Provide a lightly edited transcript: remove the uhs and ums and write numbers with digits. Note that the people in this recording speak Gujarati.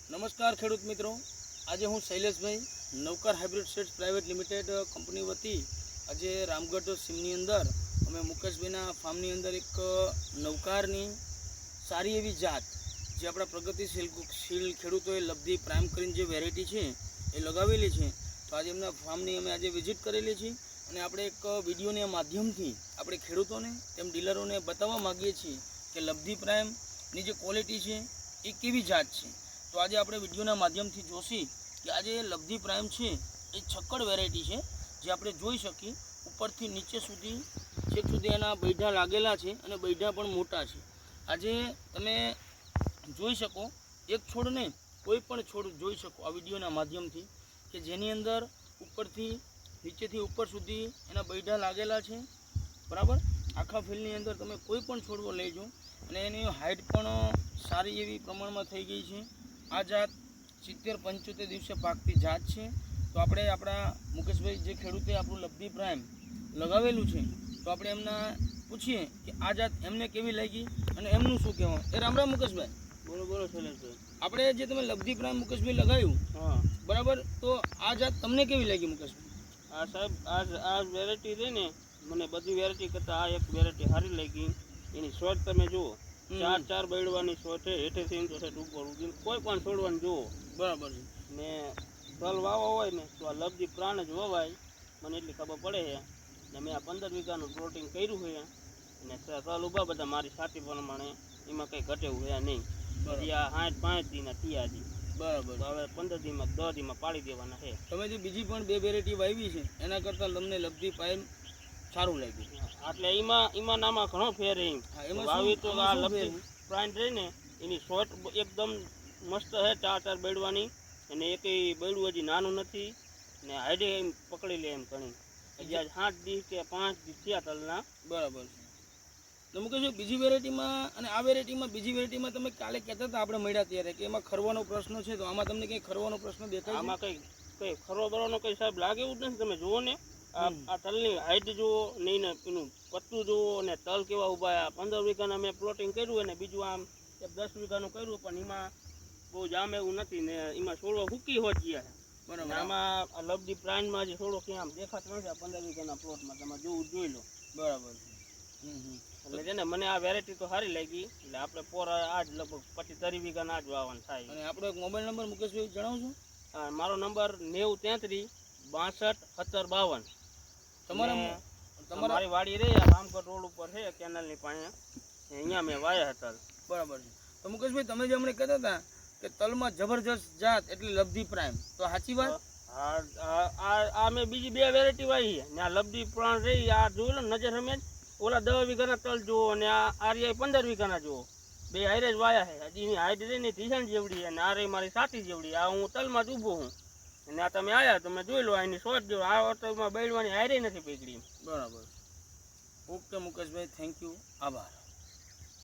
નમસ્કાર ખેડૂત મિત્રો, આજે હું શૈલેષભાઈ Navkar hybrid seeds private limited company વતી આજે રામગઢ સીમની અંદર અમે મુકેશભાઈના ફાર્મની અંદર એક નવકારની સારી એવી જાત જે આપણા પ્રગતિશીલ ખેડૂતોએ લબ્ધી પ્રાઇમ કરીને જે વેરાયટી છે એ લગાવેલી છે. તો આજે એમના ફાર્મની અમે આજે વિઝિટ કરેલી છે અને આપણે એક વિડીયોના માધ્યમથી આપણે ખેડૂતોને તેમ ડીલરોને બતાવવા માગીએ છીએ કે લબ્ધી પ્રાઇમની જે ક્વોલિટી છે એ કેવી જાત છે. તો આજે આપણે વિડીયોના માધ્યમથી જોશી કે આજે લબ્ધી પ્રાઇમ છે એ છક્કડ વેરાયટી છે જે આપણે જોઈ શકીએ ઉપરથી નીચે સુધી છેક સુધી એના બૈઢા લાગેલા છે અને બૈઢા પણ મોટા છે. આજે તમે જોઈ શકો એક છોડ નહીં કોઈ પણ છોડ જોઈ શકો આ વિડીયોના માધ્યમથી કે જેની અંદર ઉપરથી નીચેથી ઉપર સુધી એના બૈઢા લાગેલા છે. બરાબર, આખા ફિલ્ડની અંદર તમે કોઈ પણ છોડવો લેજો અને એની હાઇટ પણ સારી એવી પ્રમાણમાં થઈ ગઈ છે. આ જાત 70-75 દિવસે પાકતી જાત છે. તો આપણે આપણા મુકેશભાઈ જે ખેડૂતે આપણું લબ્ધી પ્રાઇમ લગાવેલું છે તો આપણે એમના પૂછીએ કે આ જાત એમને કેવી લાગી અને એમનું શું કહેવું. એ રામ રામ મુકેશભાઈ. બોલો બોલો શૈલેષભાઈ. આપણે જે તમે લબ્ધી પ્રાઇમ મુકેશભાઈ લગાવ્યું, હા બરાબર, તો આ જાત તમને કેવી લાગી મુકેશભાઈ? આ સાહેબ આ વેરાયટી છે ને મને બધી વેરાયટી કરતાં આ એક વેરાયટી સારી લાગી. એની શોર્ટ તમે જુઓ, 4 બેડવાની શોર્ટ છે, હેઠેથી ઇંચો છે ઉપર ઉગીને કોઈ પણ છોડવાનું જુઓ. બરાબર છે ને તલ વાવો હોય ને તો આ લબ્ધી પ્રાણ જ વવાય, મને એટલી ખબર પડે છે. ને મેં આ 15 વીઘાનું પ્લોટિંગ કર્યું છે અને તલ ઊભા બધા મારી સાથી પ્રમાણે એમાં કંઈ ઘટેવું છે નહીં. બધી આ 65 દીના થયા. બરાબર. તો હવે 15 દીમાં 10 દીમાં પાડી દેવાના છે. તમે જે બીજી પણ 2 વેરાયટી વાવી છે એના કરતાં તમને લબ્ધી પ્રાઇમ સારું લાગ્યું. એટલે એમાં નામાં ઘણો ફેર એમ વાવી તો આ લબ્ધી પ્રાઇમ રહી ને એની શોર્ટ એકદમ મસ્ત છે, 4 બેડવાની અને એકેય બેડું હજી નાનું નથી ને હાઈડે એમ પકડી લે એમ ઘણી. હજી આજ 7 દી કે 5 દી થયા તલના. બરાબર છે. તો મુકેશ બીજી વેરાયટીમાં અને આ વેરાયટીમાં બીજી વેરાયટીમાં તમે કાલે કહેતા હતા આપણે મળ્યા ત્યારે કે એમાં ખરવાનો પ્રશ્ન છે, તો આમાં તમને કંઈ ખરવાનો પ્રશ્ન દેખાય? આમાં કંઈ ખરવા બરવાનો કંઈ સાહેબ લાગે એવું જ નથી. તમે જુઓ ને આ તલની હાઈટ જુઓ ને એનું પત્તું જુઓ ને તલ કેવા ઊભા. 15 વીઘાના મેં પ્લોટિંગ કર્યું અને બીજું આમ 10 વીઘાનું કર્યું પણ એમાં બહુ જામ એવું નથી ને એમાં છોડવા ફૂકી હોત ગયા. બરાબર. આમાં આ લબ્ધી પ્રાઇમમાં જે છોડો ક્યાં આમ દેખાતો નથી. આ 15 વીઘાના પ્લોટમાં તમે જોઈ લો. બરાબર. એટલે છે ને મને આ વેરાયટી તો સારી લાગી. એટલે આપણે પોરા આજ લગભગ 25-30 વીઘાના આજ વાવવાનું થાય. અને આપણો એક મોબાઈલ નંબર મુકેશભાઈ જણાવશો? હા, મારો નંબર 90 33 62 17. તમારી વાડી રહી આ રામગઢ રોડ ઉપર છે, કેનાલની પાસે. અહીંયા મેં વાયા હતા. બરાબર છે. તો મુકેશભાઈ તમે જે હમણાં કહેતા હતા કે તલમાં જબરજસ્ત જાત એટલે લબ્ધી પ્રાઇમ, તો સાચી વાત? આ મેં બીજી 2 વેરાયટી વાવી ને આ લબ્ધી પ્રાણ રહી. આ જોઈ લો નજર હમે ઓલા 10 વીઘાના તલ જુઓ અને આ આર્યા 15 વીઘાના જુઓ. 2 હાઈરે જ વાયા છે. હજી એની હાઈટ રહી ને ઢીસણ જેવડી અને આ રહી મારી સાથી જેવડી. આ હું તલમાં જ ઊભો હું અને આ તમે આવ્યા તમે જોઈ લો એની શોર્ટ જો. આ વખતમાં બેડવાની હાઈરે નથી પકડી. બરાબર. ઓકે મુકેશભાઈ, થેન્ક યુ, આભાર.